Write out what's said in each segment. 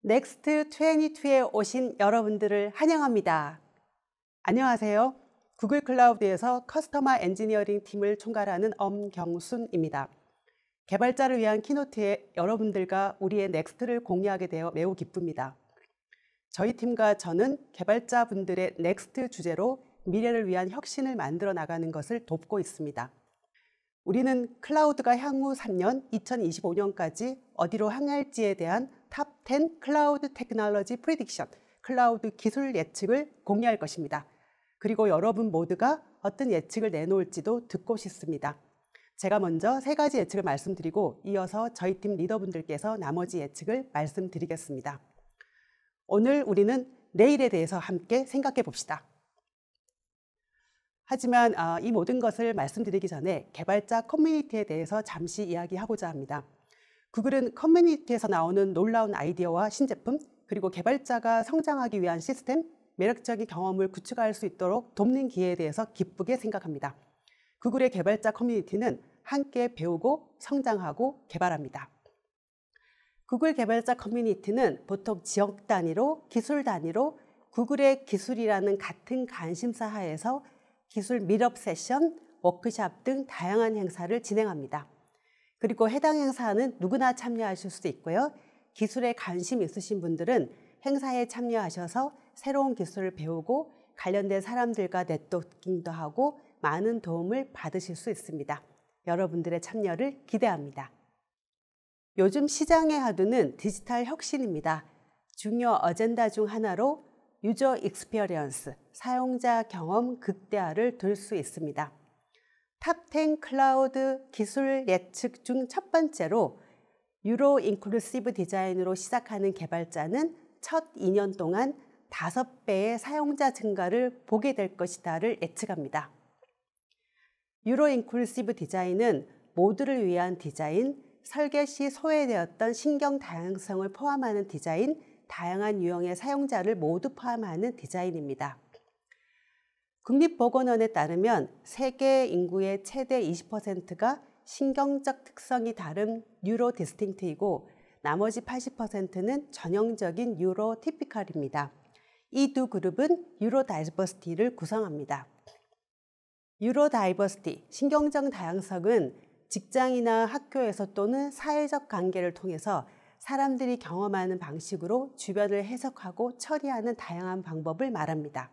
넥스트 22에 오신 여러분들을 환영합니다. 안녕하세요. 구글 클라우드에서 커스터머 엔지니어링 팀을 총괄하는 엄경순입니다. 개발자를 위한 키노트에 여러분들과 우리의 넥스트를 공유하게 되어 매우 기쁩니다. 저희 팀과 저는 개발자분들의 넥스트 주제로 미래를 위한 혁신을 만들어 나가는 것을 돕고 있습니다. 우리는 클라우드가 향후 3년, 2025년까지 어디로 향할지에 대한 탑 10 클라우드 테크놀로지 프리딕션, 클라우드 기술 예측을 공유할 것입니다. 그리고 여러분 모두가 어떤 예측을 내놓을지도 듣고 싶습니다. 제가 먼저 3가지 예측을 말씀드리고 이어서 저희 팀 리더분들께서 나머지 예측을 말씀드리겠습니다. 오늘 우리는 내일에 대해서 함께 생각해 봅시다. 하지만 이 모든 것을 말씀드리기 전에 개발자 커뮤니티에 대해서 잠시 이야기하고자 합니다. 구글은 커뮤니티에서 나오는 놀라운 아이디어와 신제품, 그리고 개발자가 성장하기 위한 시스템, 매력적인 경험을 구축할 수 있도록 돕는 기회에 대해서 기쁘게 생각합니다. 구글의 개발자 커뮤니티는 함께 배우고 성장하고 개발합니다. 구글 개발자 커뮤니티는 보통 지역 단위로, 기술 단위로 구글의 기술이라는 같은 관심사 하에서 기술 미트업 세션, 워크샵 등 다양한 행사를 진행합니다. 그리고 해당 행사는 누구나 참여하실 수 있고요. 기술에 관심 있으신 분들은 행사에 참여하셔서 새로운 기술을 배우고 관련된 사람들과 네트워킹도 하고 많은 도움을 받으실 수 있습니다. 여러분들의 참여를 기대합니다. 요즘 시장의 화두는 디지털 혁신입니다. 중요 어젠다 중 하나로 유저 익스피리언스, 사용자 경험 극대화를 둘 수 있습니다. 탑 10 클라우드 기술 예측 중 첫 번째로 유로 인클루시브 디자인으로 시작하는 개발자는 첫 2년 동안 5배의 사용자 증가를 보게 될 것이다를 예측합니다. 유로 인클루시브 디자인은 모두를 위한 디자인, 설계 시 소외되었던 신경 다양성을 포함하는 디자인, 다양한 유형의 사용자를 모두 포함하는 디자인입니다. 국립보건원에 따르면 세계 인구의 최대 20%가 신경적 특성이 다른 뉴로 디스팅트이고 나머지 80%는 전형적인 뉴로 티피컬입니다. 이 두 그룹은 뉴로 다이버시티를 구성합니다. 뉴로 다이버시티, 신경적 다양성은 직장이나 학교에서 또는 사회적 관계를 통해서 사람들이 경험하는 방식으로 주변을 해석하고 처리하는 다양한 방법을 말합니다.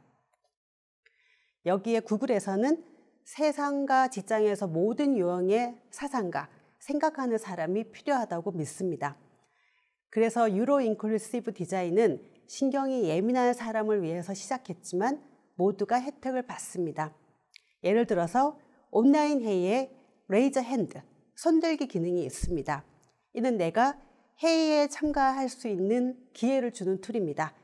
여기에 구글에서는 세상과 직장에서 모든 유형의 사상가, 생각하는 사람이 필요하다고 믿습니다. 그래서 유로 인클루시브 디자인은 신경이 예민한 사람을 위해서 시작했지만 모두가 혜택을 받습니다. 예를 들어서 온라인 회의에 레이저 핸드, 손들기 기능이 있습니다. 이는 내가 회의에 참가할 수 있는 기회를 주는 툴입니다.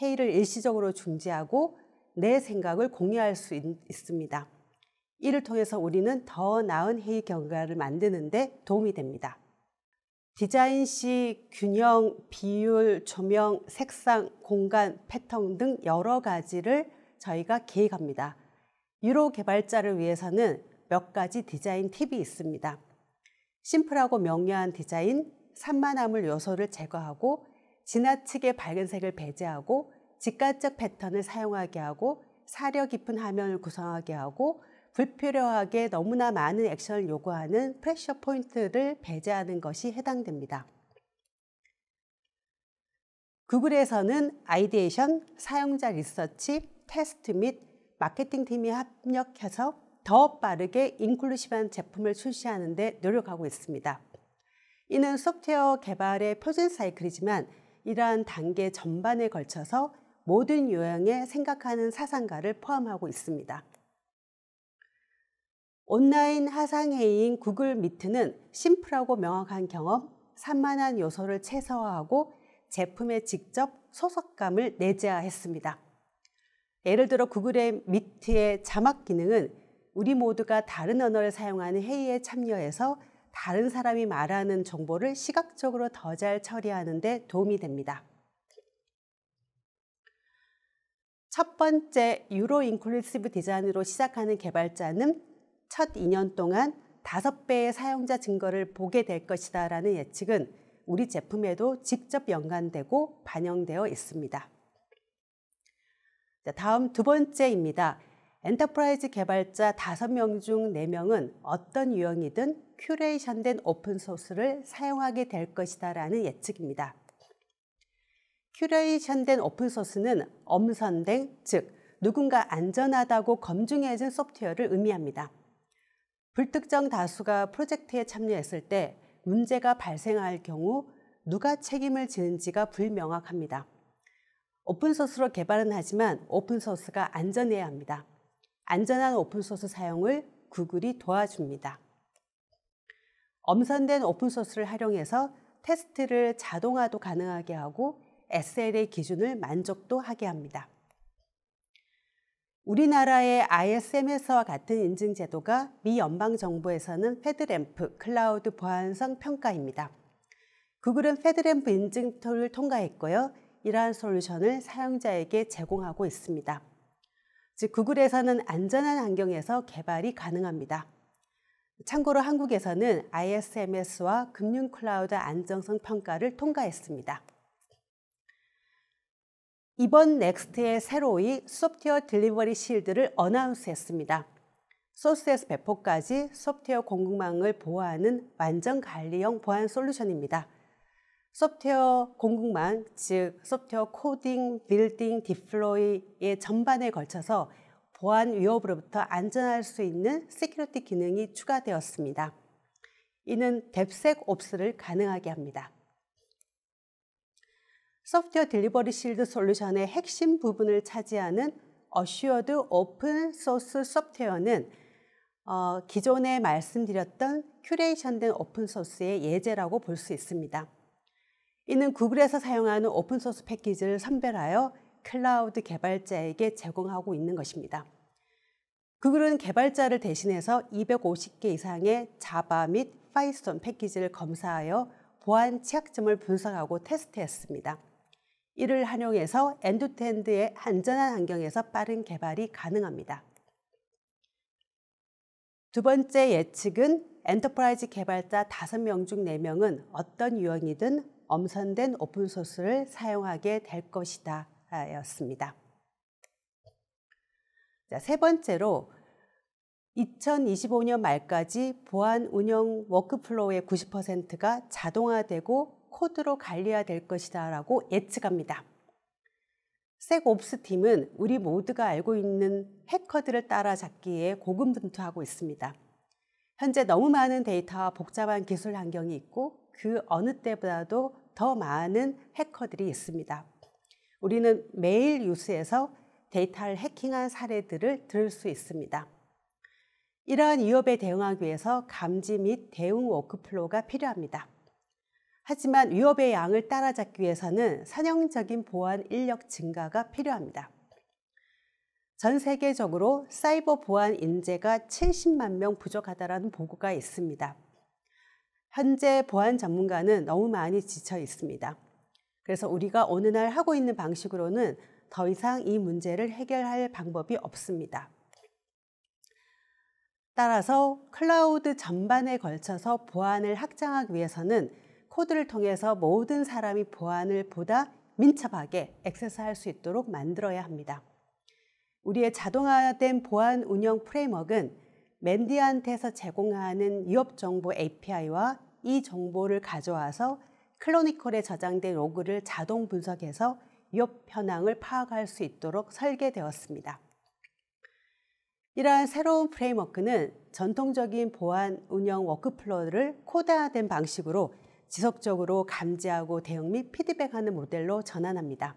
회의를 일시적으로 중지하고 내 생각을 공유할 수 있습니다. 이를 통해서 우리는 더 나은 회의 결과를 만드는 데 도움이 됩니다. 디자인 시 균형, 비율, 조명, 색상, 공간, 패턴 등 여러 가지를 저희가 계획합니다. 유로 개발자를 위해서는 몇 가지 디자인 팁이 있습니다. 심플하고 명료한 디자인, 산만함을 요소를 제거하고 지나치게 밝은 색을 배제하고 직관적 패턴을 사용하게 하고 사려 깊은 화면을 구성하게 하고 불필요하게 너무나 많은 액션을 요구하는 프레셔 포인트를 배제하는 것이 해당됩니다. 구글에서는 아이디에이션, 사용자 리서치, 테스트 및 마케팅 팀이 협력해서 더 빠르게 인클루시브한 제품을 출시하는 데 노력하고 있습니다. 이는 소프트웨어 개발의 표준 사이클이지만 이러한 단계 전반에 걸쳐서 모든 유형의 생각하는 사상가를 포함하고 있습니다. 온라인 화상회의인 구글 미트는 심플하고 명확한 경험, 산만한 요소를 최소화하고 제품에 직접 소속감을 내재화했습니다. 예를 들어 구글의 미트의 자막 기능은 우리 모두가 다른 언어를 사용하는 회의에 참여해서 다른 사람이 말하는 정보를 시각적으로 더 잘 처리하는 데 도움이 됩니다. 첫 번째 유로 인클루시브 디자인으로 시작하는 개발자는 첫 2년 동안 5배의 사용자 증거를 보게 될 것이다 라는 예측은 우리 제품에도 직접 연관되고 반영되어 있습니다. 다음 두 번째입니다. 엔터프라이즈 개발자 5명 중 4명은 어떤 유형이든 큐레이션된 오픈소스를 사용하게 될 것이다 라는 예측입니다. 큐레이션된 오픈소스는 엄선된, 즉 누군가 안전하다고 검증해진 소프트웨어를 의미합니다. 불특정 다수가 프로젝트에 참여했을 때 문제가 발생할 경우 누가 책임을 지는지가 불명확합니다. 오픈소스로 개발은 하지만 오픈소스가 안전해야 합니다. 안전한 오픈소스 사용을 구글이 도와줍니다. 엄선된 오픈소스를 활용해서 테스트를 자동화도 가능하게 하고 SLA 기준을 만족도 하게 합니다. 우리나라의 ISMS와 같은 인증 제도가 미 연방정부에서는 페드램프 클라우드 보안성 평가입니다. 구글은 페드램프 인증 툴을 통과했고요. 이러한 솔루션을 사용자에게 제공하고 있습니다. 즉 구글에서는 안전한 환경에서 개발이 가능합니다. 참고로 한국에서는 ISMS와 금융 클라우드 안정성 평가를 통과했습니다. 이번 넥스트의 새로이 소프트웨어 딜리버리 실드를 어나운스했습니다. 소스에서 배포까지 소프트웨어 공급망을 보호하는 완전 관리형 보안 솔루션입니다. 소프트웨어 공급망, 즉 소프트웨어 코딩, 빌딩, 디플로이의 전반에 걸쳐서 보안 위협으로부터 안전할 수 있는 시큐리티 기능이 추가되었습니다. 이는 뎁섹옵스를 가능하게 합니다. 소프트웨어 딜리버리 실드 솔루션의 핵심 부분을 차지하는 어슈어드 오픈 소스 소프트웨어는 기존에 말씀드렸던 큐레이션된 오픈소스의 예제라고 볼 수 있습니다. 이는 구글에서 사용하는 오픈소스 패키지를 선별하여 클라우드 개발자에게 제공하고 있는 것입니다. 구글은 개발자를 대신해서 250개 이상의 자바 및 파이썬 패키지를 검사하여 보안 취약점을 분석하고 테스트했습니다. 이를 활용해서 엔드투엔드의 안전한 환경에서 빠른 개발이 가능합니다. 두 번째 예측은 엔터프라이즈 개발자 5명 중 4명은 어떤 유형이든 엄선된 오픈소스를 사용하게 될 것이다 였습니다. 세 번째로 2025년 말까지 보안 운영 워크플로우의 90%가 자동화되고 코드로 관리화될 것이다 라고 예측합니다. 섹옵스 팀은 우리 모두가 알고 있는 해커들을 따라잡기에 고군분투하고 있습니다. 현재 너무 많은 데이터와 복잡한 기술 환경이 있고 그 어느 때보다도 더 많은 해커들이 있습니다. 우리는 매일 뉴스에서 데이터를 해킹한 사례들을 들을 수 있습니다. 이러한 위협에 대응하기 위해서 감지 및 대응 워크플로우가 필요합니다. 하지만 위협의 양을 따라잡기 위해서는 선형적인 보안 인력 증가가 필요합니다. 전 세계적으로 사이버 보안 인재가 70만 명 부족하다는 보고가 있습니다. 현재 보안 전문가는 너무 많이 지쳐 있습니다. 그래서 우리가 어느 날 하고 있는 방식으로는 더 이상 이 문제를 해결할 방법이 없습니다. 따라서 클라우드 전반에 걸쳐서 보안을 확장하기 위해서는 코드를 통해서 모든 사람이 보안을 보다 민첩하게 액세스할 수 있도록 만들어야 합니다. 우리의 자동화된 보안 운영 프레임워크는 맨디안트에서 제공하는 위협 정보 API와 이 정보를 가져와서 클로니컬에 저장된 로그를 자동 분석해서 위협 현황을 파악할 수 있도록 설계되었습니다. 이러한 새로운 프레임워크는 전통적인 보안 운영 워크플로우를 코드화된 방식으로 지속적으로 감지하고 대응 및 피드백하는 모델로 전환합니다.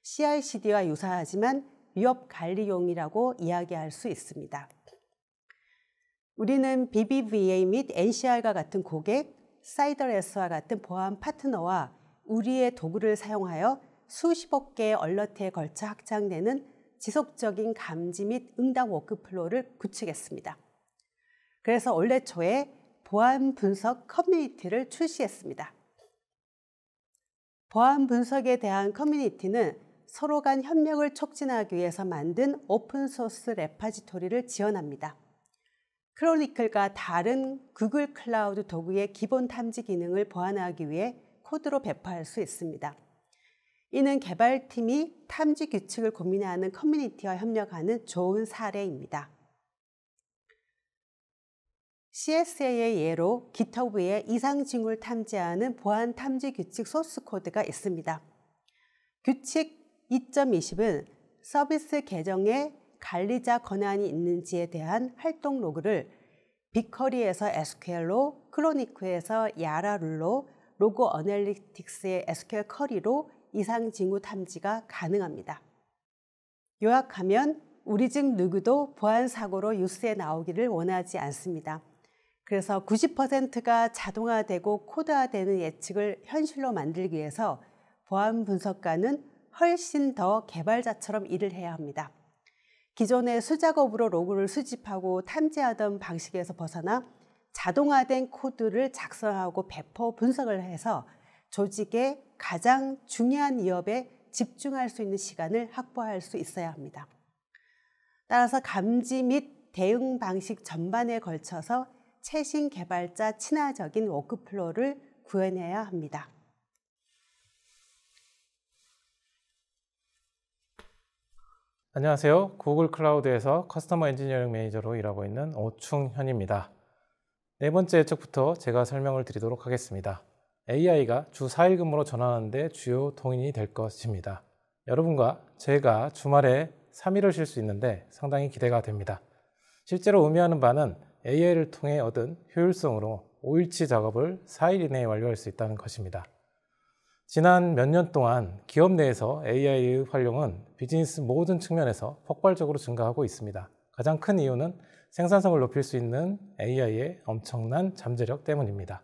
CI/CD와 유사하지만 위협 관리용이라고 이야기할 수 있습니다. 우리는 BBVA 및 NCR과 같은 고객, 사이더레스와 같은 보안 파트너와 우리의 도구를 사용하여 수십억 개의 얼러트에 걸쳐 확장되는 지속적인 감지 및 응답 워크플로우를 구축했습니다. 그래서 올해 초에 보안 분석 커뮤니티를 출시했습니다. 보안 분석에 대한 커뮤니티는 서로 간 협력을 촉진하기 위해서 만든 오픈소스 레파지토리를 지원합니다. 크로니클과 다른 구글 클라우드 도구의 기본 탐지 기능을 보완하기 위해 코드로 배포할 수 있습니다. 이는 개발팀이 탐지 규칙을 고민하는 커뮤니티와 협력하는 좋은 사례입니다. CSA의 예로 GitHub에 이상 징후를 탐지하는 보안 탐지 규칙 소스 코드가 있습니다. 규칙 2.20은 서비스 계정에 관리자 권한이 있는지에 대한 활동 로그를 빅쿼리에서 SQL로, 크로니클에서 야라 룰로, 로그 어널리틱스의 SQL 쿼리로 이상 징후 탐지가 가능합니다. 요약하면 우리 중 누구도 보안 사고로 뉴스에 나오기를 원하지 않습니다. 그래서 90%가 자동화되고 코드화되는 예측을 현실로 만들기 위해서 보안 분석가는 훨씬 더 개발자처럼 일을 해야 합니다. 기존의 수작업으로 로그를 수집하고 탐지하던 방식에서 벗어나 자동화된 코드를 작성하고 배포 분석을 해서 조직의 가장 중요한 위협에 집중할 수 있는 시간을 확보할 수 있어야 합니다. 따라서 감지 및 대응 방식 전반에 걸쳐서 최신 개발자 친화적인 워크플로우를 구현해야 합니다. 안녕하세요. 구글 클라우드에서 커스터머 엔지니어링 매니저로 일하고 있는 오충현입니다. 네 번째 예측부터 제가 설명을 드리도록 하겠습니다. AI가 주 4일 근무로 전환하는 데 주요 동인이 될 것입니다. 여러분과 제가 주말에 3일을 쉴 수 있는데 상당히 기대가 됩니다. 실제로 의미하는 바는 AI를 통해 얻은 효율성으로 5일치 작업을 4일 이내에 완료할 수 있다는 것입니다. 지난 몇 년 동안 기업 내에서 AI의 활용은 비즈니스 모든 측면에서 폭발적으로 증가하고 있습니다. 가장 큰 이유는 생산성을 높일 수 있는 AI의 엄청난 잠재력 때문입니다.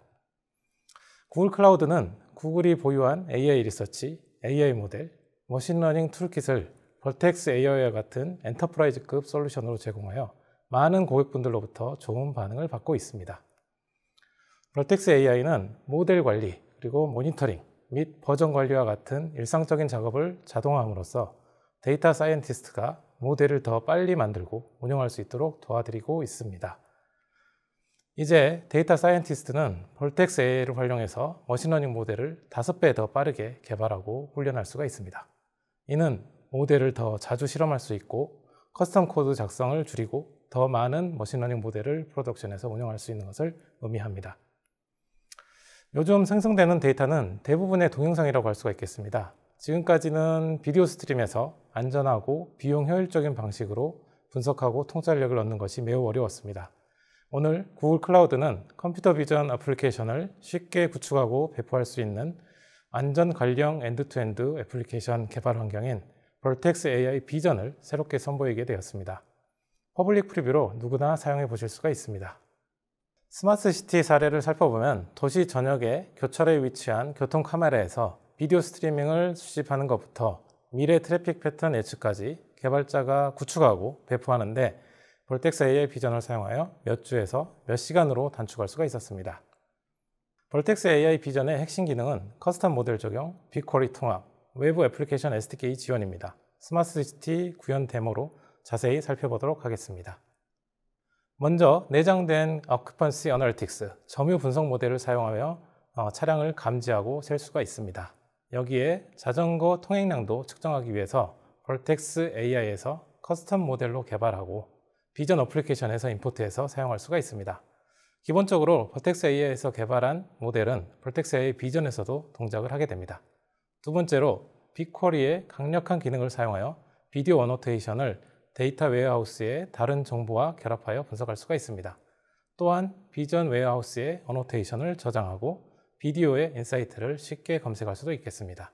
구글 클라우드는 구글이 보유한 AI 리서치, AI 모델, 머신러닝 툴킷을 벌텍스 AI와 같은 엔터프라이즈급 솔루션으로 제공하여 많은 고객분들로부터 좋은 반응을 받고 있습니다. 벌텍스 AI는 모델 관리, 그리고 모니터링 및 버전 관리와 같은 일상적인 작업을 자동화함으로써 데이터 사이언티스트가 모델을 더 빨리 만들고 운영할 수 있도록 도와드리고 있습니다. 이제 데이터 사이언티스트는 벌텍스 AI를 활용해서 머신러닝 모델을 5배 더 빠르게 개발하고 훈련할 수가 있습니다. 이는 모델을 더 자주 실험할 수 있고 커스텀 코드 작성을 줄이고 더 많은 머신러닝 모델을 프로덕션에서 운영할 수 있는 것을 의미합니다. 요즘 생성되는 데이터는 대부분의 동영상이라고 할 수가 있겠습니다. 지금까지는 비디오 스트림에서 안전하고 비용 효율적인 방식으로 분석하고 통찰력을 얻는 것이 매우 어려웠습니다. 오늘 구글 클라우드는 컴퓨터 비전 애플리케이션을 쉽게 구축하고 배포할 수 있는 안전 관련 엔드투엔드 애플리케이션 개발 환경인 벌텍스 AI 비전을 새롭게 선보이게 되었습니다. 퍼블릭 프리뷰로 누구나 사용해 보실 수가 있습니다. 스마트 시티 사례를 살펴보면 도시 전역의 교차로에 위치한 교통 카메라에서 비디오 스트리밍을 수집하는 것부터 미래 트래픽 패턴 예측까지 개발자가 구축하고 배포하는데 벌텍스 AI 비전을 사용하여 몇 주에서 몇 시간으로 단축할 수가 있었습니다. 벌텍스 AI 비전의 핵심 기능은 커스텀 모델 적용, 빅쿼리 통합, 외부 애플리케이션 SDK 지원입니다. 스마트 시티 구현 데모로 자세히 살펴보도록 하겠습니다. 먼저 내장된 Occupancy Analytics, 점유 분석 모델을 사용하여 차량을 감지하고 셀 수가 있습니다. 여기에 자전거 통행량도 측정하기 위해서 벌텍스 AI에서 커스텀 모델로 개발하고 비전 어플리케이션에서 임포트해서 사용할 수가 있습니다. 기본적으로 벌텍스 AI에서 개발한 모델은 벌텍스 AI 비전에서도 동작을 하게 됩니다. 두 번째로 빅쿼리의 강력한 기능을 사용하여 비디오 어노테이션을 데이터 웨어하우스의 다른 정보와 결합하여 분석할 수가 있습니다. 또한 비전 웨어하우스의 어노테이션을 저장하고 비디오의 인사이트를 쉽게 검색할 수도 있겠습니다.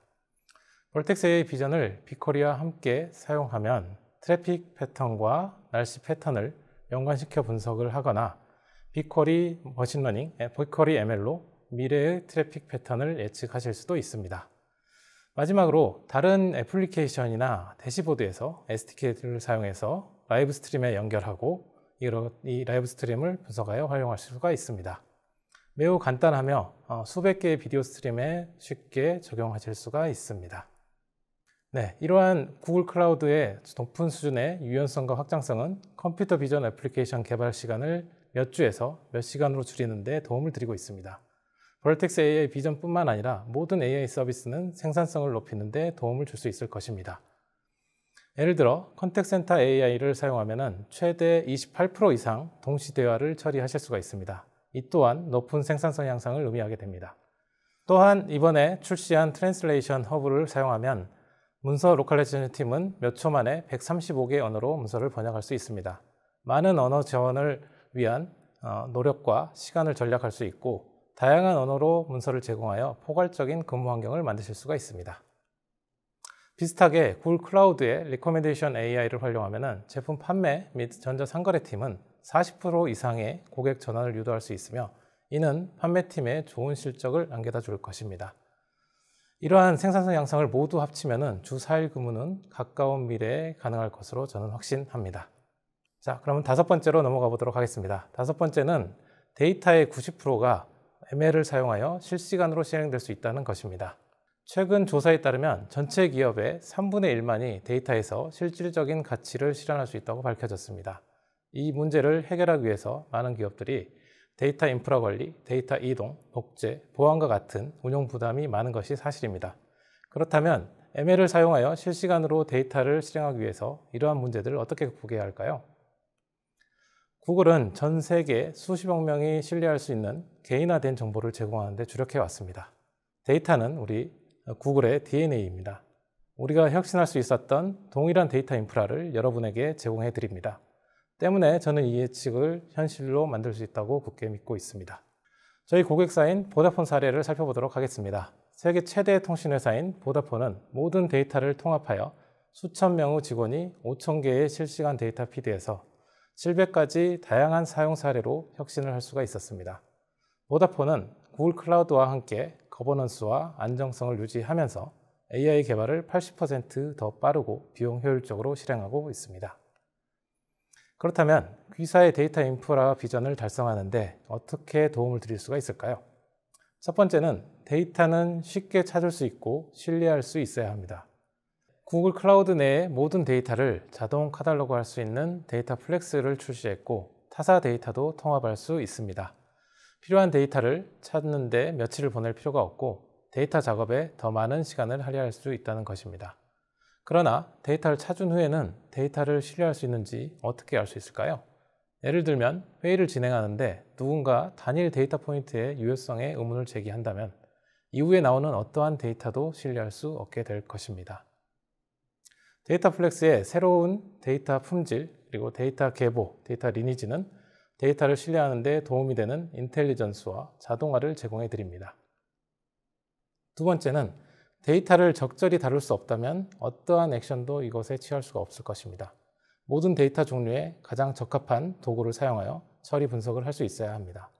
벌텍스 AI 비전을 빅쿼리와 함께 사용하면 트래픽 패턴과 날씨 패턴을 연관시켜 분석을 하거나 빅쿼리 머신러닝, 빅쿼리 ML로 미래의 트래픽 패턴을 예측하실 수도 있습니다. 마지막으로 다른 애플리케이션이나 대시보드에서 SDK를 사용해서 라이브 스트림에 연결하고 이 라이브 스트림을 분석하여 활용할 수가 있습니다. 매우 간단하며 수백 개의 비디오 스트림에 쉽게 적용하실 수가 있습니다. 네, 이러한 구글 클라우드의 높은 수준의 유연성과 확장성은 컴퓨터 비전 애플리케이션 개발 시간을 몇 주에서 몇 시간으로 줄이는 데 도움을 드리고 있습니다. 벌텍스 AI 비전뿐만 아니라 모든 AI 서비스는 생산성을 높이는 데 도움을 줄 수 있을 것입니다. 예를 들어 컨택센터 AI를 사용하면 최대 28% 이상 동시 대화를 처리하실 수가 있습니다. 이 또한 높은 생산성 향상을 의미하게 됩니다. 또한 이번에 출시한 트랜슬레이션 허브를 사용하면 문서 로컬라이제이션 팀은 몇 초 만에 135개 언어로 문서를 번역할 수 있습니다. 많은 언어 지원을 위한 노력과 시간을 절약할 수 있고 다양한 언어로 문서를 제공하여 포괄적인 근무 환경을 만드실 수가 있습니다. 비슷하게 구글 클라우드의 리커멘데이션 AI를 활용하면 제품 판매 및 전자상거래팀은 40% 이상의 고객 전환을 유도할 수 있으며 이는 판매팀에 좋은 실적을 안겨다 줄 것입니다. 이러한 생산성 향상을 모두 합치면 주 4일 근무는 가까운 미래에 가능할 것으로 저는 확신합니다. 자, 그러면 다섯 번째로 넘어가 보도록 하겠습니다. 다섯 번째는 데이터의 90%가 ML을 사용하여 실시간으로 실행될 수 있다는 것입니다. 최근 조사에 따르면 전체 기업의 3분의 1만이 데이터에서 실질적인 가치를 실현할 수 있다고 밝혀졌습니다. 이 문제를 해결하기 위해서 많은 기업들이 데이터 인프라 관리, 데이터 이동, 복제, 보안과 같은 운용 부담이 많은 것이 사실입니다. 그렇다면 ML을 사용하여 실시간으로 데이터를 실행하기 위해서 이러한 문제들을 어떻게 극복해야 할까요? 구글은 전 세계 수십억 명이 신뢰할 수 있는 개인화된 정보를 제공하는 데 주력해 왔습니다. 데이터는 우리 구글의 DNA입니다. 우리가 혁신할 수 있었던 동일한 데이터 인프라를 여러분에게 제공해 드립니다. 때문에 저는 이 예측을 현실로 만들 수 있다고 굳게 믿고 있습니다. 저희 고객사인 보다폰 사례를 살펴보도록 하겠습니다. 세계 최대 통신회사인 보다폰은 모든 데이터를 통합하여 수천 명의 직원이 5천 개의 실시간 데이터 피드에서 700가지 다양한 사용 사례로 혁신을 할 수가 있었습니다. 보다폰은 구글 클라우드와 함께 거버넌스와 안정성을 유지하면서 AI 개발을 80% 빠르고 비용 효율적으로 실행하고 있습니다. 그렇다면 귀사의 데이터 인프라 비전을 달성하는 데 어떻게 도움을 드릴 수가 있을까요? 첫 번째는 데이터는 쉽게 찾을 수 있고 신뢰할 수 있어야 합니다. 구글 클라우드 내의 모든 데이터를 자동 카탈로그할 수 있는 데이터 플렉스를 출시했고 타사 데이터도 통합할 수 있습니다. 필요한 데이터를 찾는 데 며칠을 보낼 필요가 없고 데이터 작업에 더 많은 시간을 할애할 수 있다는 것입니다. 그러나 데이터를 찾은 후에는 데이터를 신뢰할 수 있는지 어떻게 알 수 있을까요? 예를 들면 회의를 진행하는데 누군가 단일 데이터 포인트의 유효성에 의문을 제기한다면 이후에 나오는 어떠한 데이터도 신뢰할 수 없게 될 것입니다. 데이터 플렉스의 새로운 데이터 품질, 그리고 데이터 계보, 데이터 리니지는 데이터를 신뢰하는 데 도움이 되는 인텔리전스와 자동화를 제공해 드립니다. 두 번째는 데이터를 적절히 다룰 수 없다면 어떠한 액션도 이것에 취할 수가 없을 것입니다. 모든 데이터 종류에 가장 적합한 도구를 사용하여 처리 분석을 할 수 있어야 합니다.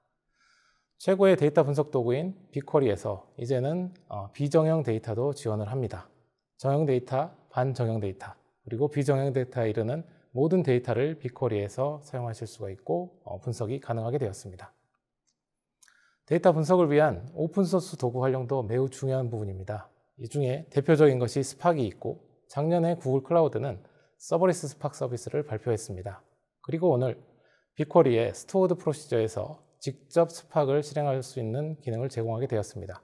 최고의 데이터 분석 도구인 빅쿼리에서 이제는 비정형 데이터도 지원을 합니다. 정형 데이터, 반정형 데이터, 그리고 비정형 데이터에 이르는 모든 데이터를 빅쿼리에서 사용하실 수가 있고 분석이 가능하게 되었습니다. 데이터 분석을 위한 오픈소스 도구 활용도 매우 중요한 부분입니다. 이 중에 대표적인 것이 스팍이 있고 작년에 구글 클라우드는 서버리스 스팍 서비스를 발표했습니다. 그리고 오늘 빅쿼리의 스토어드 프로시저에서 직접 스팍을 실행할 수 있는 기능을 제공하게 되었습니다.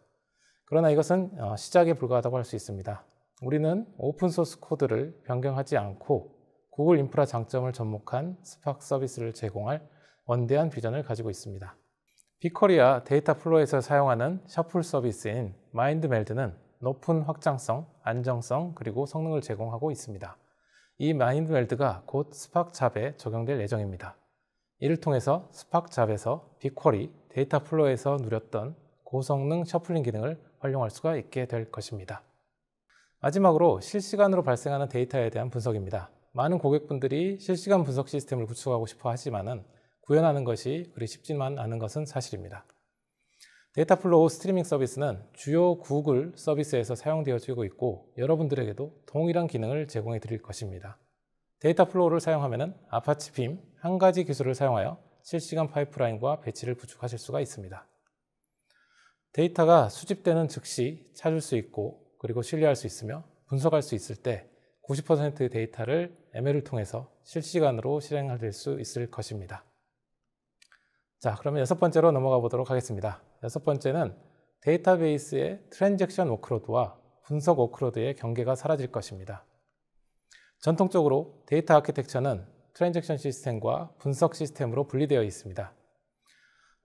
그러나 이것은 시작에 불과하다고 할 수 있습니다. 우리는 오픈소스 코드를 변경하지 않고 구글 인프라 장점을 접목한 스팍 서비스를 제공할 원대한 비전을 가지고 있습니다. 빅쿼리와 데이터 플로우에서 사용하는 셔플 서비스인 마인드멜드는 높은 확장성, 안정성, 그리고 성능을 제공하고 있습니다. 이 마인드멜드가 곧 스팍 잡에 적용될 예정입니다. 이를 통해서 스팍 잡에서 빅쿼리, 데이터 플로우에서 누렸던 고성능 셔플링 기능을 활용할 수가 있게 될 것입니다. 마지막으로 실시간으로 발생하는 데이터에 대한 분석입니다. 많은 고객분들이 실시간 분석 시스템을 구축하고 싶어 하지만은 구현하는 것이 그리 쉽지만 않은 것은 사실입니다. 데이터 플로우 스트리밍 서비스는 주요 구글 서비스에서 사용되어지고 있고 여러분들에게도 동일한 기능을 제공해 드릴 것입니다. 데이터 플로우를 사용하면 아파치 빔 한 가지 기술을 사용하여 실시간 파이프라인과 배치를 구축하실 수가 있습니다. 데이터가 수집되는 즉시 찾을 수 있고 그리고 신뢰할 수 있으며 분석할 수 있을 때 90%의 데이터를 ML을 통해서 실시간으로 실행할 수 있을 것입니다. 자, 그러면 6번째로 넘어가 보도록 하겠습니다. 6번째는 데이터베이스의 트랜잭션 워크로드와 분석 워크로드의 경계가 사라질 것입니다. 전통적으로 데이터 아키텍처는 트랜잭션 시스템과 분석 시스템으로 분리되어 있습니다.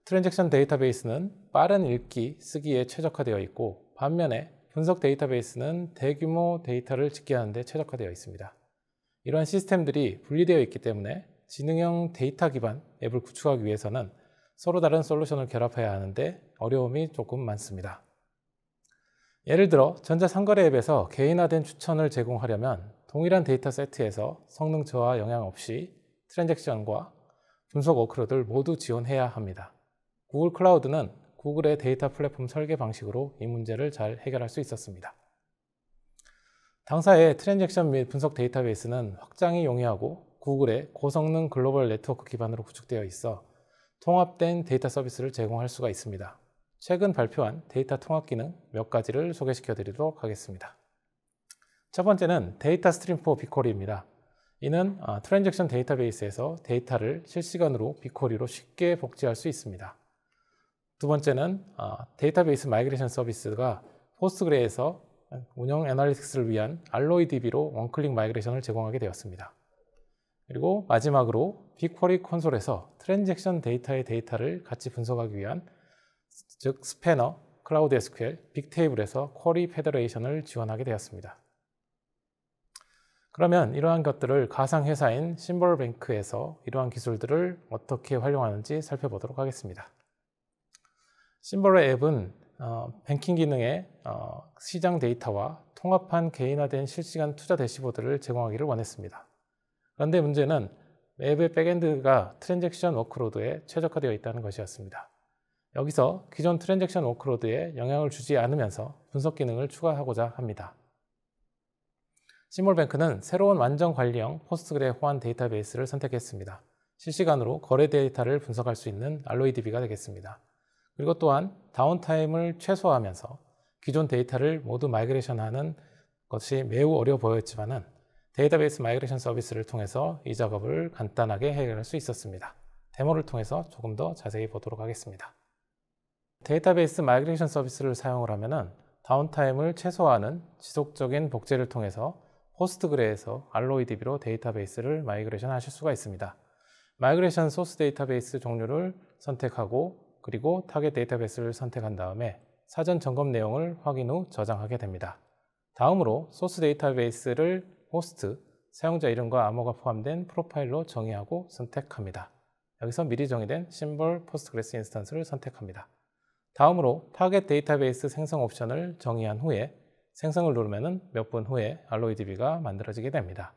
트랜잭션 데이터베이스는 빠른 읽기, 쓰기에 최적화되어 있고 반면에 분석 데이터베이스는 대규모 데이터를 집계하는 데 최적화되어 있습니다. 이러한 시스템들이 분리되어 있기 때문에 지능형 데이터 기반 앱을 구축하기 위해서는 서로 다른 솔루션을 결합해야 하는데 어려움이 조금 많습니다. 예를 들어 전자상거래 앱에서 개인화된 추천을 제공하려면 동일한 데이터 세트에서 성능 저하 영향 없이 트랜잭션과 분석 워크로드를 모두 지원해야 합니다. 구글 클라우드는 구글의 데이터 플랫폼 설계 방식으로 이 문제를 잘 해결할 수 있었습니다. 당사의 트랜잭션 및 분석 데이터베이스는 확장이 용이하고 구글의 고성능 글로벌 네트워크 기반으로 구축되어 있어 통합된 데이터 서비스를 제공할 수가 있습니다. 최근 발표한 데이터 통합 기능 몇 가지를 소개시켜 드리도록 하겠습니다. 첫 번째는 데이터 스트림 포 빅쿼리입니다. 이는 트랜잭션 데이터베이스에서 데이터를 실시간으로 빅쿼리로 쉽게 복제할 수 있습니다. 두 번째는 데이터베이스 마이그레이션 서비스가 포스트그레에서 운영 애널리틱스를 위한 알로이DB로 원클릭 마이그레이션을 제공하게 되었습니다. 그리고 마지막으로 빅쿼리 콘솔에서 트랜잭션 데이터의 데이터를 같이 분석하기 위한 즉 스패너, 클라우드 SQL, 빅테이블에서 쿼리 페더레이션을 지원하게 되었습니다. 그러면 이러한 것들을 가상회사인 심볼뱅크에서 이러한 기술들을 어떻게 활용하는지 살펴보도록 하겠습니다. 심볼의 앱은 뱅킹 기능의 시장 데이터와 통합한 개인화된 실시간 투자 대시보드를 제공하기를 원했습니다. 그런데 문제는 앱의 백엔드가 트랜잭션 워크로드에 최적화되어 있다는 것이었습니다. 여기서 기존 트랜잭션 워크로드에 영향을 주지 않으면서 분석 기능을 추가하고자 합니다. 시몰뱅크는 새로운 완전 관리형 포스트그레 호환 데이터베이스를 선택했습니다. 실시간으로 거래 데이터를 분석할 수 있는 알로이DB가 되겠습니다. 그리고 또한 다운타임을 최소화하면서 기존 데이터를 모두 마이그레이션하는 것이 매우 어려워 보였지만은 데이터베이스 마이그레이션 서비스를 통해서 이 작업을 간단하게 해결할 수 있었습니다. 데모를 통해서 조금 더 자세히 보도록 하겠습니다. 데이터베이스 마이그레이션 서비스를 사용을 하면은 다운타임을 최소화하는 지속적인 복제를 통해서 포스트그레에서 알로이DB로 데이터베이스를 마이그레이션 하실 수가 있습니다. 마이그레이션 소스 데이터베이스 종류를 선택하고 그리고 타겟 데이터베이스를 선택한 다음에 사전 점검 내용을 확인 후 저장하게 됩니다. 다음으로 소스 데이터베이스를 호스트, 사용자 이름과 암호가 포함된 프로파일로 정의하고 선택합니다. 여기서 미리 정의된 심볼 포스트그레스 인스턴스를 선택합니다. 다음으로 타겟 데이터베이스 생성 옵션을 정의한 후에 생성을 누르면 몇 분 후에 알로이DB가 만들어지게 됩니다.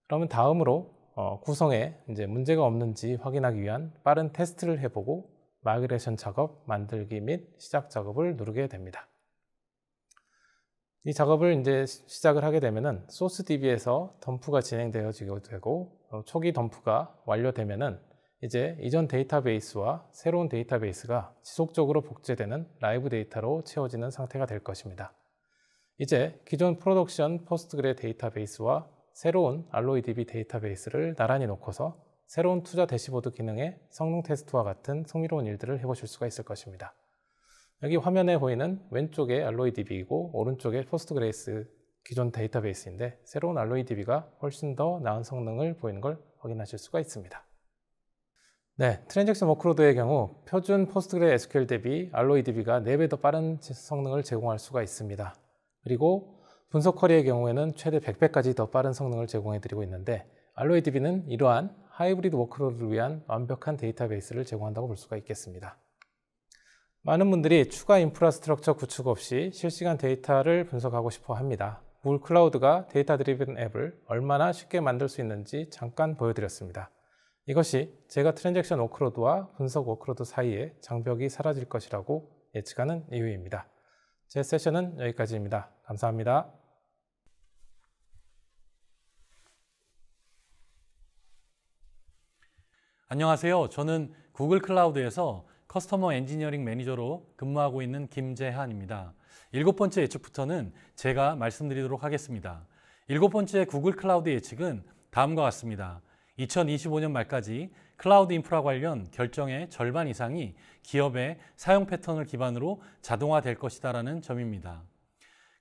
그러면 다음으로 구성에 문제가 없는지 확인하기 위한 빠른 테스트를 해보고 마이그레이션 작업 만들기 및 시작 작업을 누르게 됩니다. 이 작업을 시작을 하게 되면은 소스DB에서 덤프가 진행되어지게 되고 초기 덤프가 완료되면은 이제 이전 데이터베이스와 새로운 데이터베이스가 지속적으로 복제되는 라이브 데이터로 채워지는 상태가 될 것입니다. 이제 기존 프로덕션 포스트그레 데이터베이스와 새로운 알로이DB 데이터베이스를 나란히 놓고서 새로운 투자 대시보드 기능의 성능 테스트와 같은 흥미로운 일들을 해보실 수가 있을 것입니다. 여기 화면에 보이는 왼쪽에 알로이DB이고 오른쪽에 포스트그레이스 기존 데이터베이스인데 새로운 알로이DB가 훨씬 더 나은 성능을 보이는 걸 확인하실 수가 있습니다. 네, 트랜잭션 워크로드의 경우 표준 포스트그레 SQL 대비 알로이DB가 4배 더 빠른 성능을 제공할 수가 있습니다. 그리고 분석 쿼리의 경우에는 최대 100배까지 더 빠른 성능을 제공해드리고 있는데 알로이DB는 이러한 하이브리드 워크로드를 위한 완벽한 데이터베이스를 제공한다고 볼 수가 있겠습니다. 많은 분들이 추가 인프라스트럭처 구축 없이 실시간 데이터를 분석하고 싶어 합니다. 구글 클라우드가 데이터 드리븐 앱을 얼마나 쉽게 만들 수 있는지 잠깐 보여드렸습니다. 이것이 제가 트랜잭션 워크로드와 분석 워크로드 사이에 장벽이 사라질 것이라고 예측하는 이유입니다. 제 세션은 여기까지입니다. 감사합니다. 안녕하세요. 저는 구글 클라우드에서 커스터머 엔지니어링 매니저로 근무하고 있는 김재한입니다. 7번째 예측부터는 제가 말씀드리도록 하겠습니다. 7번째 구글 클라우드 예측은 다음과 같습니다. 2025년 말까지 클라우드 인프라 관련 결정의 절반 이상이 기업의 사용 패턴을 기반으로 자동화될 것이다라는 점입니다.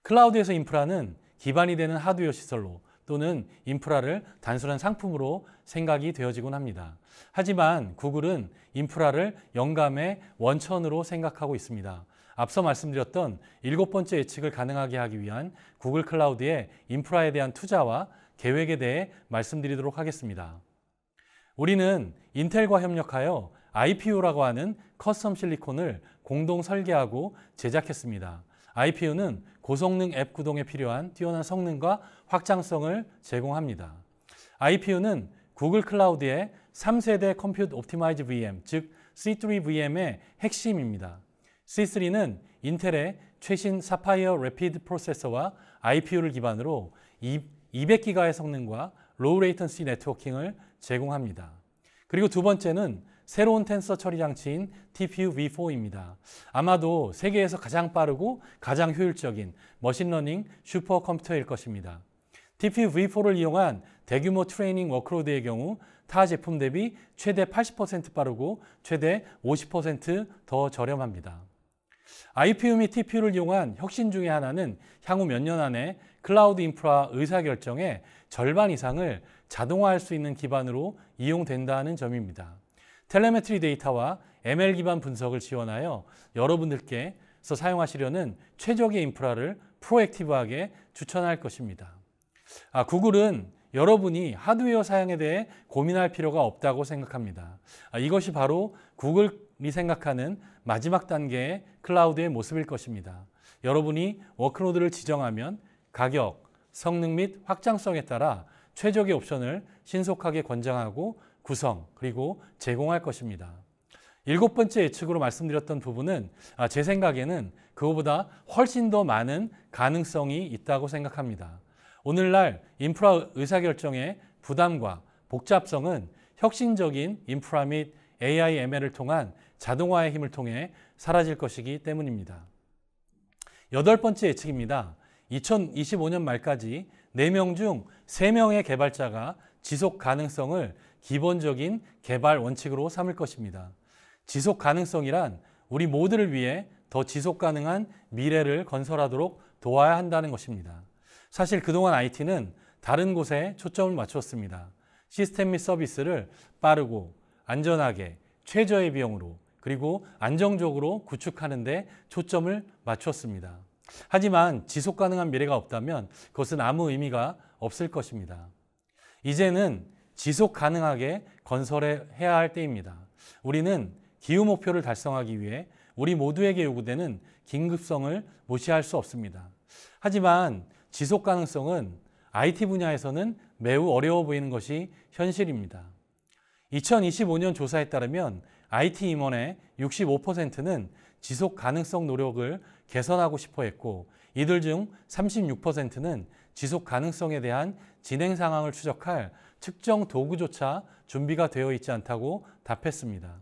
클라우드에서 인프라는 기반이 되는 하드웨어 시설로 또는 인프라를 단순한 상품으로 생각이 되어지곤 합니다. 하지만 구글은 인프라를 영감의 원천으로 생각하고 있습니다. 앞서 말씀드렸던 7번째 예측을 가능하게 하기 위한 구글 클라우드의 인프라에 대한 투자와 계획에 대해 말씀드리도록 하겠습니다. 우리는 인텔과 협력하여 IPU라고 하는 커스텀 실리콘을 공동 설계하고 제작했습니다. IPU는 고성능 앱 구동에 필요한 뛰어난 성능과 확장성을 제공합니다. IPU는 구글 클라우드의 3세대 컴퓨트 옵티마이즈 VM, 즉 C3VM의 핵심입니다. C3는 인텔의 최신 사파이어 래피드 프로세서와 IPU를 기반으로 200기가의 성능과 로우 레이턴시 네트워킹을 제공합니다. 그리고 두 번째는 새로운 텐서 처리 장치인 TPU v4입니다. 아마도 세계에서 가장 빠르고 가장 효율적인 머신러닝 슈퍼컴퓨터일 것입니다. TPU v4를 이용한 대규모 트레이닝 워크로드의 경우 타 제품 대비 최대 80% 빠르고 최대 50% 더 저렴합니다. IPU 및 TPU를 이용한 혁신 중의 하나는 향후 몇 년 안에 클라우드 인프라 의사결정의 절반 이상을 자동화할 수 있는 기반으로 이용된다는 점입니다. 텔레메트리 데이터와 ML 기반 분석을 지원하여 여러분들께서 사용하시려는 최적의 인프라를 프로액티브하게 추천할 것입니다. 구글은 여러분이 하드웨어 사양에 대해 고민할 필요가 없다고 생각합니다. 이것이 바로 구글이 생각하는 마지막 단계의 클라우드의 모습일 것입니다. 여러분이 워크로드를 지정하면 가격, 성능 및 확장성에 따라 최적의 옵션을 신속하게 권장하고 구성 그리고 제공할 것입니다. 7번째 예측으로 말씀드렸던 부분은 제 생각에는 그거보다 훨씬 더 많은 가능성이 있다고 생각합니다. 오늘날 인프라 의사결정의 부담과 복잡성은 혁신적인 인프라 및 AI, ML을 통한 자동화의 힘을 통해 사라질 것이기 때문입니다. 8번째 예측입니다. 2025년 말까지 4명 중 3명의 개발자가 지속 가능성을 기본적인 개발 원칙으로 삼을 것입니다. 지속 가능성이란 우리 모두를 위해 더 지속 가능한 미래를 건설하도록 도와야 한다는 것입니다. 사실 그동안 IT는 다른 곳에 초점을 맞췄습니다. 시스템 및 서비스를 빠르고 안전하게 최저의 비용으로 그리고 안정적으로 구축하는 데 초점을 맞췄습니다. 하지만 지속 가능한 미래가 없다면 그것은 아무 의미가 없을 것입니다. 이제는 지속 가능하게 건설해야 할 때입니다. 우리는 기후 목표를 달성하기 위해 우리 모두에게 요구되는 긴급성을 무시할 수 없습니다. 하지만 지속 가능성은 IT 분야에서는 매우 어려워 보이는 것이 현실입니다. 2025년 조사에 따르면 IT 임원의 65%는 지속 가능성 노력을 개선하고 싶어 했고 이들 중 36%는 지속 가능성에 대한 진행 상황을 추적할 특정 도구조차 준비가 되어 있지 않다고 답했습니다.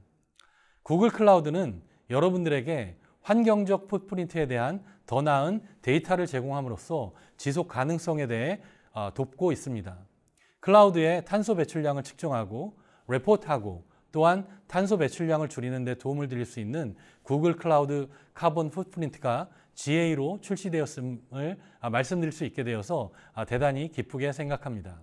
구글 클라우드는 여러분들에게 환경적 풋프린트에 대한 더 나은 데이터를 제공함으로써 지속 가능성에 대해 돕고 있습니다. 클라우드의 탄소 배출량을 측정하고 레포트하고 또한 탄소 배출량을 줄이는 데 도움을 드릴 수 있는 구글 클라우드 카본 풋프린트가 GA로 출시되었음을 말씀드릴 수 있게 되어서 대단히 기쁘게 생각합니다.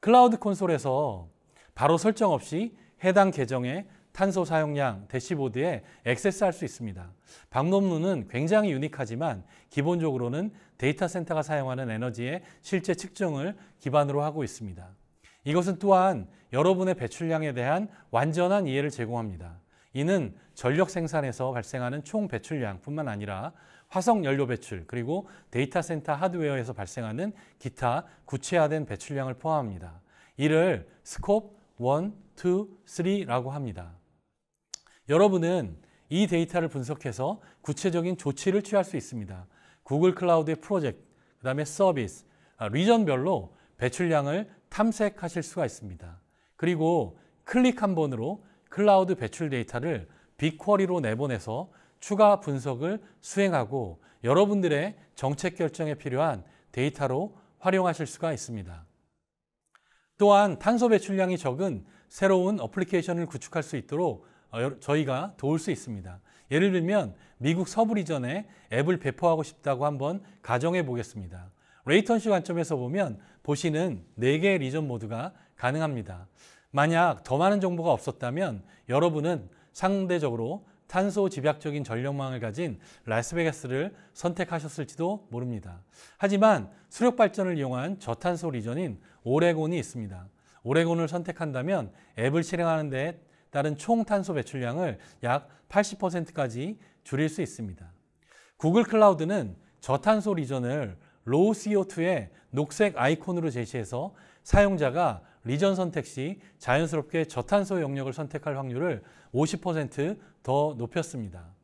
클라우드 콘솔에서 바로 설정 없이 해당 계정의 탄소 사용량 대시보드에 액세스할 수 있습니다. 방법론은 굉장히 유니크하지만 기본적으로는 데이터 센터가 사용하는 에너지의 실제 측정을 기반으로 하고 있습니다. 이것은 또한 여러분의 배출량에 대한 완전한 이해를 제공합니다. 이는 전력 생산에서 발생하는 총 배출량뿐만 아니라 화석 연료 배출 그리고 데이터 센터 하드웨어에서 발생하는 기타 구체화된 배출량을 포함합니다. 이를 스콥 1, 2, 3라고 합니다. 여러분은 이 데이터를 분석해서 구체적인 조치를 취할 수 있습니다. 구글 클라우드의 프로젝트, 그 다음에 서비스, 리전별로 배출량을 탐색하실 수가 있습니다. 그리고 클릭 한 번으로 클라우드 배출 데이터를 빅쿼리로 내보내서 추가 분석을 수행하고 여러분들의 정책 결정에 필요한 데이터로 활용하실 수가 있습니다. 또한 탄소 배출량이 적은 새로운 어플리케이션을 구축할 수 있도록 저희가 도울 수 있습니다. 예를 들면 미국 서부 리전에 앱을 배포하고 싶다고 한번 가정해 보겠습니다. 레이턴시 관점에서 보면 보시는 4개의 리전 모드가 가능합니다. 만약 더 많은 정보가 없었다면 여러분은 상대적으로 탄소 집약적인 전력망을 가진 라스베가스를 선택하셨을지도 모릅니다. 하지만 수력 발전을 이용한 저탄소 리전인 오레곤이 있습니다. 오레곤을 선택한다면 앱을 실행하는 데 따른 총 탄소 배출량을 약 80%까지 줄일 수 있습니다. 구글 클라우드는 저탄소 리전을 로우 CO2의 녹색 아이콘으로 제시해서 사용자가 리전 선택 시 자연스럽게 저탄소 영역을 선택할 확률을 50% 높였습니다.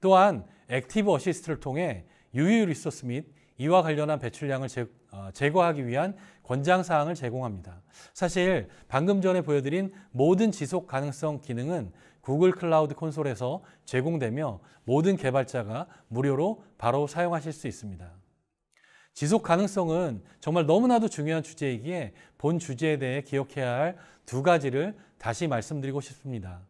또한 액티브 어시스트를 통해 유유 리소스 및 이와 관련한 배출량을 제거하기 위한 권장사항을 제공합니다. 사실 방금 전에 보여드린 모든 지속 가능성 기능은 구글 클라우드 콘솔에서 제공되며 모든 개발자가 무료로 바로 사용하실 수 있습니다. 지속 가능성은 정말 너무나도 중요한 주제이기에 본 주제에 대해 기억해야 할 2가지를 다시 말씀드리고 싶습니다.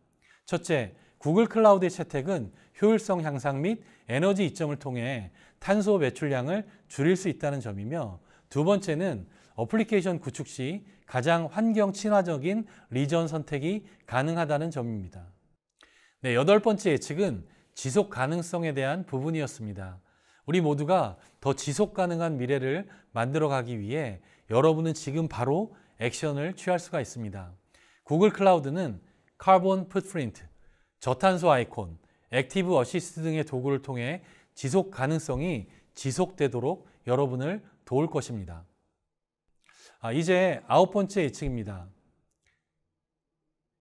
첫째, 구글 클라우드의 채택은 효율성 향상 및 에너지 이점을 통해 탄소 배출량을 줄일 수 있다는 점이며, 두 번째는 어플리케이션 구축 시 가장 환경 친화적인 리전 선택이 가능하다는 점입니다. 네, 8번째 예측은 지속 가능성에 대한 부분이었습니다. 우리 모두가 더 지속 가능한 미래를 만들어가기 위해 여러분은 지금 바로 액션을 취할 수가 있습니다. 구글 클라우드는 카본 풋프린트, 저탄소 아이콘, 액티브 어시스트 등의 도구를 통해 지속 가능성이 지속되도록 여러분을 도울 것입니다. 이제 9번째 예측입니다.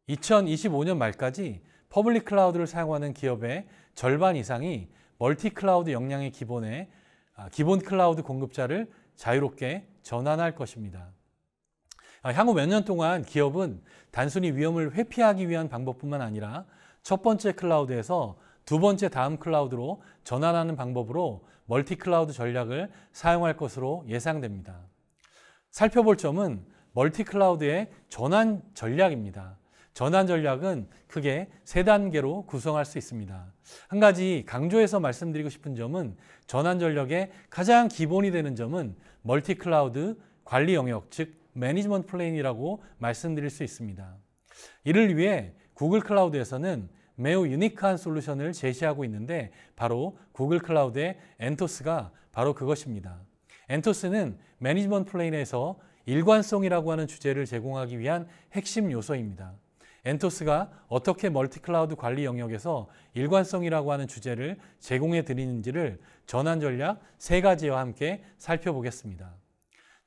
2025년 말까지 퍼블릭 클라우드를 사용하는 기업의 절반 이상이 멀티 클라우드 역량의 기본 클라우드 공급자를 자유롭게 전환할 것입니다. 향후 몇 년 동안 기업은 단순히 위험을 회피하기 위한 방법뿐만 아니라 첫 번째 클라우드에서 두 번째 다음 클라우드로 전환하는 방법으로 멀티 클라우드 전략을 사용할 것으로 예상됩니다. 살펴볼 점은 멀티 클라우드의 전환 전략입니다. 전환 전략은 크게 3단계로 구성할 수 있습니다. 한 가지 강조해서 말씀드리고 싶은 점은 전환 전략의 가장 기본이 되는 점은 멀티 클라우드 관리 영역, 즉 매니지먼트 플레인이라고 말씀드릴 수 있습니다. 이를 위해 구글 클라우드에서는 매우 유니크한 솔루션을 제시하고 있는데 바로 구글 클라우드의 엔토스가 바로 그것입니다. 엔토스는 매니지먼트 플레인에서 일관성이라고 하는 주제를 제공하기 위한 핵심 요소입니다. 엔토스가 어떻게 멀티 클라우드 관리 영역에서 일관성이라고 하는 주제를 제공해 드리는지를 전환 전략 3가지와 함께 살펴보겠습니다.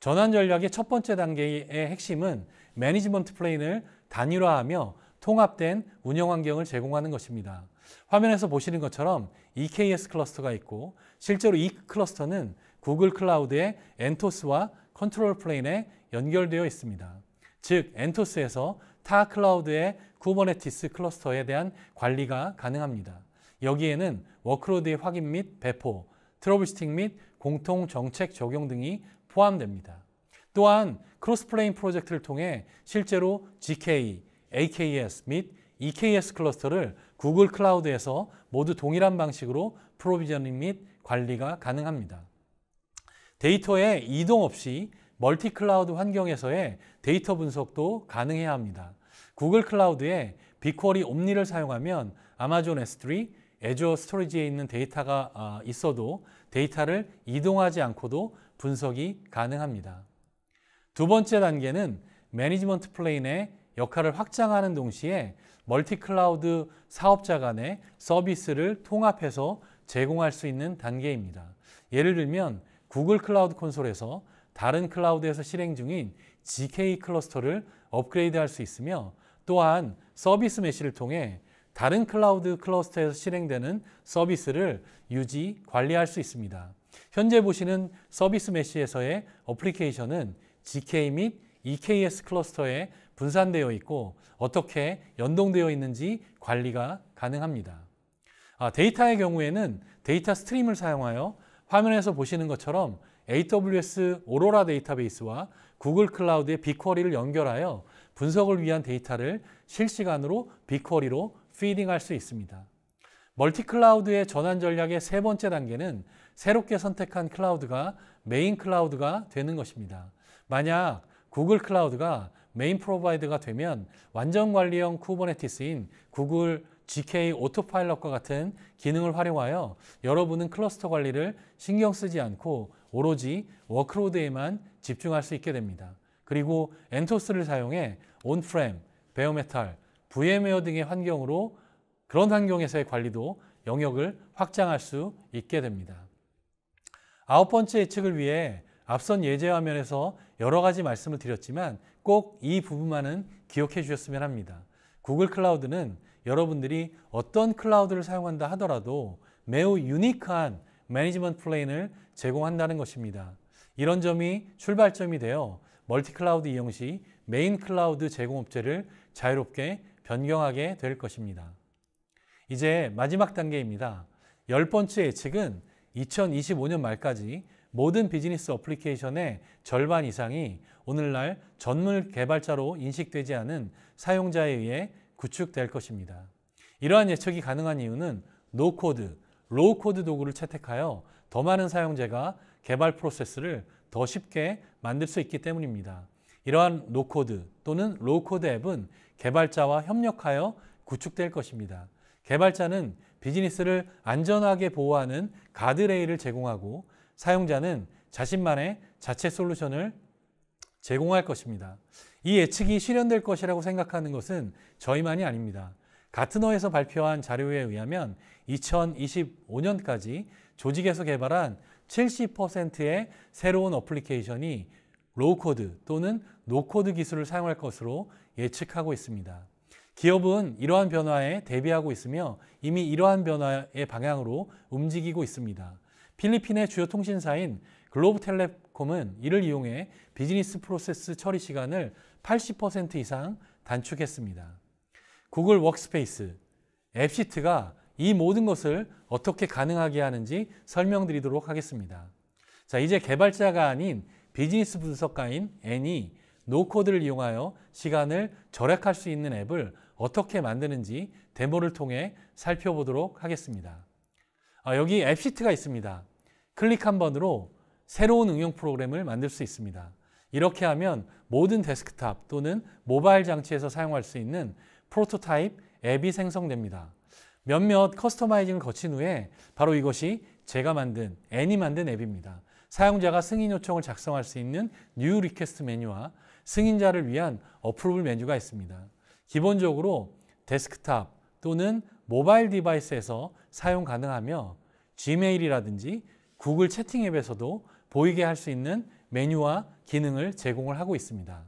전환 전략의 첫 번째 단계의 핵심은 매니지먼트 플레인을 단일화하며 통합된 운영 환경을 제공하는 것입니다. 화면에서 보시는 것처럼 EKS 클러스터가 있고, 실제로 이 클러스터는 구글 클라우드의 엔토스와 컨트롤 플레인에 연결되어 있습니다. 즉, 엔토스에서 타 클라우드의 쿠버네티스 클러스터에 대한 관리가 가능합니다. 여기에는 워크로드의 확인 및 배포, 트러블슈팅 및 공통 정책 적용 등이 포함됩니다. 또한 크로스플레인 프로젝트를 통해 실제로 GK, AKS 및 EKS 클러스터를 구글 클라우드에서 모두 동일한 방식으로 프로비저닝 및 관리가 가능합니다. 데이터의 이동 없이 멀티 클라우드 환경에서의 데이터 분석도 가능해야 합니다. 구글 클라우드에 빅쿼리 옴니를 사용하면 아마존 S3, 애저 스토리지에 있는 데이터가 있어도 데이터를 이동하지 않고도 분석이 가능합니다. 두 번째 단계는 매니지먼트 플레인의 역할을 확장하는 동시에 멀티 클라우드 사업자 간의 서비스를 통합해서 제공할 수 있는 단계입니다. 예를 들면 구글 클라우드 콘솔에서 다른 클라우드에서 실행 중인 GK 클러스터를 업그레이드할 수 있으며, 또한 서비스 메시를 통해 다른 클라우드 클러스터에서 실행되는 서비스를 유지, 관리할 수 있습니다. 현재 보시는 서비스 메시에서의 어플리케이션은 GK 및 EKS 클러스터에 분산되어 있고 어떻게 연동되어 있는지 관리가 가능합니다. 데이터의 경우에는 데이터 스트림을 사용하여 화면에서 보시는 것처럼 AWS 오로라 데이터베이스와 구글 클라우드의 빅쿼리를 연결하여 분석을 위한 데이터를 실시간으로 빅쿼리로 피딩할 수 있습니다. 멀티클라우드의 전환 전략의 세 번째 단계는 새롭게 선택한 클라우드가 메인 클라우드가 되는 것입니다. 만약 구글 클라우드가 메인 프로바이더가 되면 완전 관리형 쿠버네티스인 구글 GK 오토파일럿과 같은 기능을 활용하여 여러분은 클러스터 관리를 신경 쓰지 않고 오로지 워크로드에만 집중할 수 있게 됩니다. 그리고 엔토스를 사용해 온프렘, 베어메탈, VM웨어 등의 환경으로 그런 환경에서의 관리도 영역을 확장할 수 있게 됩니다. 아홉 번째 예측을 위해 앞선 예제 화면에서 여러 가지 말씀을 드렸지만 꼭 이 부분만은 기억해 주셨으면 합니다. 구글 클라우드는 여러분들이 어떤 클라우드를 사용한다 하더라도 매우 유니크한 매니지먼트 플레인을 제공한다는 것입니다. 이런 점이 출발점이 되어 멀티 클라우드 이용 시 메인 클라우드 제공업체를 자유롭게 변경하게 될 것입니다. 이제 마지막 단계입니다. 10번째 예측은 2025년 말까지 모든 비즈니스 어플리케이션의 절반 이상이 오늘날 전문 개발자로 인식되지 않은 사용자에 의해 구축될 것입니다. 이러한 예측이 가능한 이유는 노코드, 로우코드 도구를 채택하여 더 많은 사용자가 개발 프로세스를 더 쉽게 만들 수 있기 때문입니다. 이러한 노코드 또는 로우코드 앱은 개발자와 협력하여 구축될 것입니다. 개발자는 비즈니스를 안전하게 보호하는 가드레일을 제공하고 사용자는 자신만의 자체 솔루션을 제공할 것입니다. 이 예측이 실현될 것이라고 생각하는 것은 저희만이 아닙니다. 가트너에서 발표한 자료에 의하면 2025년까지 조직에서 개발한 70%의 새로운 어플리케이션이 로우코드 또는 노코드 기술을 사용할 것으로 예측하고 있습니다. 기업은 이러한 변화에 대비하고 있으며 이미 이러한 변화의 방향으로 움직이고 있습니다. 필리핀의 주요 통신사인 글로브텔레콤은 이를 이용해 비즈니스 프로세스 처리 시간을 80% 이상 단축했습니다. 구글 워크스페이스, 앱시트가 이 모든 것을 어떻게 가능하게 하는지 설명드리도록 하겠습니다. 자, 이제 개발자가 아닌 비즈니스 분석가인 N이 노코드를 이용하여 시간을 절약할 수 있는 앱을 어떻게 만드는지 데모를 통해 살펴보도록 하겠습니다. 여기 앱시트가 있습니다. 클릭 한 번으로 새로운 응용 프로그램을 만들 수 있습니다. 이렇게 하면 모든 데스크탑 또는 모바일 장치에서 사용할 수 있는 프로토타입 앱이 생성됩니다. 몇몇 커스터마이징을 거친 후에 바로 이것이 제가 만든, N이 만든 앱입니다. 사용자가 승인 요청을 작성할 수 있는 뉴 리퀘스트 메뉴와 승인자를 위한 어프로블 메뉴가 있습니다. 기본적으로 데스크탑 또는 모바일 디바이스에서 사용 가능하며 지메일이라든지 구글 채팅 앱에서도 보이게 할 수 있는 메뉴와 기능을 제공을 하고 있습니다.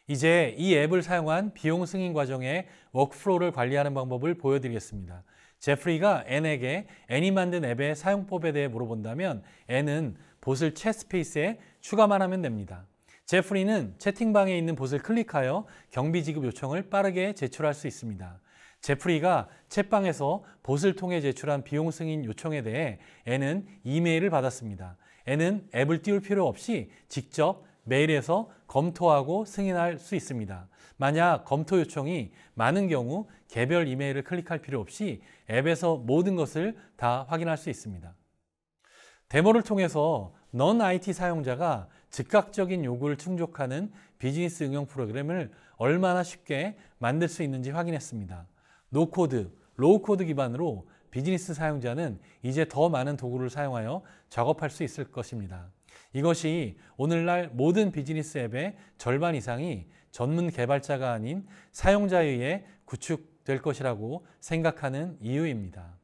이제 이 앱을 사용한 비용 승인 과정의 워크플로우를 관리하는 방법을 보여드리겠습니다. 제프리가 N에게 N이 만든 앱의 사용법에 대해 물어본다면 N은 봇을 챗 스페이스에 추가만 하면 됩니다. 제프리는 채팅방에 있는 봇을 클릭하여 경비 지급 요청을 빠르게 제출할 수 있습니다. 제프리가 챗방에서 봇을 통해 제출한 비용 승인 요청에 대해 N은 이메일을 받았습니다. N은 앱을 띄울 필요 없이 직접 메일에서 검토하고 승인할 수 있습니다. 만약 검토 요청이 많은 경우 개별 이메일을 클릭할 필요 없이 앱에서 모든 것을 다 확인할 수 있습니다. 데모를 통해서 non-IT 사용자가 즉각적인 요구를 충족하는 비즈니스 응용 프로그램을 얼마나 쉽게 만들 수 있는지 확인했습니다. 노코드, 로우코드 기반으로 비즈니스 사용자는 이제 더 많은 도구를 사용하여 작업할 수 있을 것입니다. 이것이 오늘날 모든 비즈니스 앱의 절반 이상이 전문 개발자가 아닌 사용자에 의해 구축될 것이라고 생각하는 이유입니다.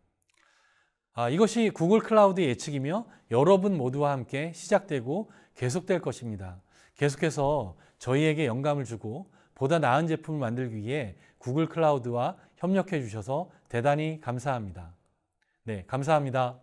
이것이 구글 클라우드의 예측이며 여러분 모두와 함께 시작되고 계속될 것입니다. 계속해서 저희에게 영감을 주고 보다 나은 제품을 만들기 위해 구글 클라우드와 협력해 주셔서 대단히 감사합니다. 네, 감사합니다.